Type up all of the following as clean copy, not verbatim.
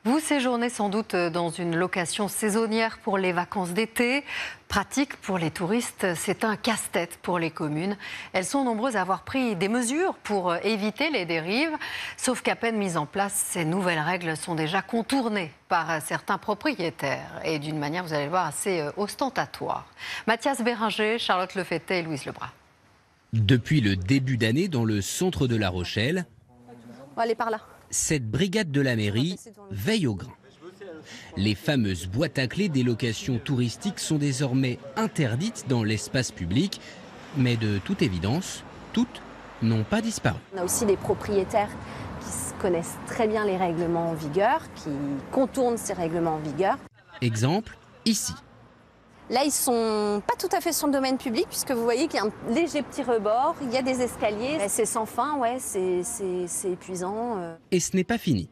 Vous séjournez sans doute dans une location saisonnière pour les vacances d'été. Pratique pour les touristes, c'est un casse-tête pour les communes. Elles sont nombreuses à avoir pris des mesures pour éviter les dérives. Sauf qu'à peine mises en place, ces nouvelles règles sont déjà contournées par certains propriétaires. Et d'une manière, vous allez le voir, assez ostentatoire. Mathias Béringer, Charlotte Lefettet et Louise Lebras. Depuis le début d'année, dans le centre de La Rochelle, on va aller par là. Cette brigade de la mairie veille au grain. Les fameuses boîtes à clés des locations touristiques sont désormais interdites dans l'espace public. Mais de toute évidence, toutes n'ont pas disparu. On a aussi des propriétaires qui connaissent très bien les règlements en vigueur, qui contournent ces règlements en vigueur. Exemple, ici. Là, ils sont pas tout à fait sur le domaine public, puisque vous voyez qu'il y a un léger petit rebord, il y a des escaliers. C'est sans fin, ouais, c'est épuisant. Et ce n'est pas fini.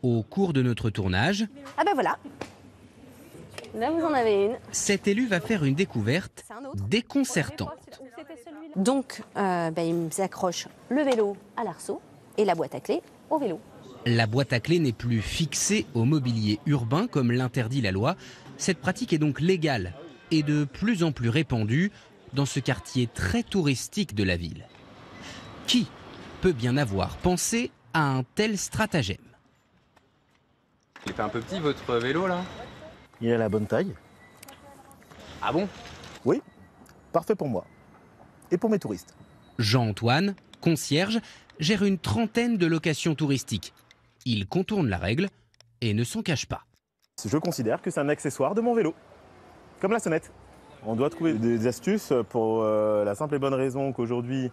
Au cours de notre tournage... Ah ben voilà. Là, vous en avez une. Cet élu va faire une découverte déconcertante. Donc, ils accrochent le vélo à l'arceau et la boîte à clés au vélo. La boîte à clés n'est plus fixée au mobilier urbain comme l'interdit la loi. Cette pratique est donc légale et de plus en plus répandue dans ce quartier très touristique de la ville. Qui peut bien avoir pensé à un tel stratagème? Il est un peu petit votre vélo là? Il a la bonne taille. Ah bon? Oui, parfait pour moi. Et pour mes touristes. Jean-Antoine, concierge, gère une trentaine de locations touristiques. Il contourne la règle et ne s'en cache pas. Je considère que c'est un accessoire de mon vélo. Comme la sonnette. On doit trouver des astuces pour la simple et bonne raison qu'aujourd'hui,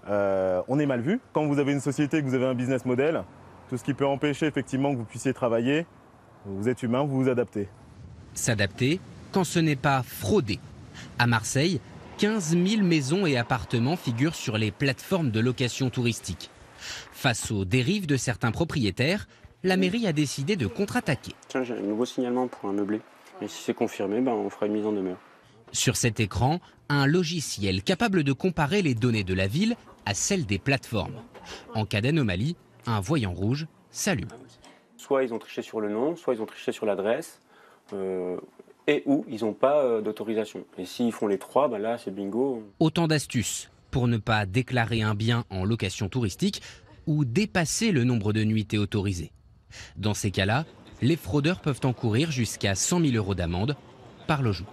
on est mal vu. Quand vous avez une société, que vous avez un business model, tout ce qui peut empêcher effectivement que vous puissiez travailler, vous êtes humain, vous vous adaptez. S'adapter quand ce n'est pas frauder. À Marseille, 15 000 maisons et appartements figurent sur les plateformes de location touristique. Face aux dérives de certains propriétaires, la mairie a décidé de contre-attaquer. Tiens, j'ai un nouveau signalement pour un meublé. Et si c'est confirmé, on fera une mise en demeure. Sur cet écran, un logiciel capable de comparer les données de la ville à celles des plateformes. En cas d'anomalie, un voyant rouge s'allume. Soit ils ont triché sur le nom, soit ils ont triché sur l'adresse, et ou ils n'ont pas d'autorisation. Et s'ils font les trois, là c'est bingo. Autant d'astuces pour ne pas déclarer un bien en location touristique ou dépasser le nombre de nuitées autorisées. Dans ces cas-là, les fraudeurs peuvent encourir jusqu'à 100 000 € d'amende par logement.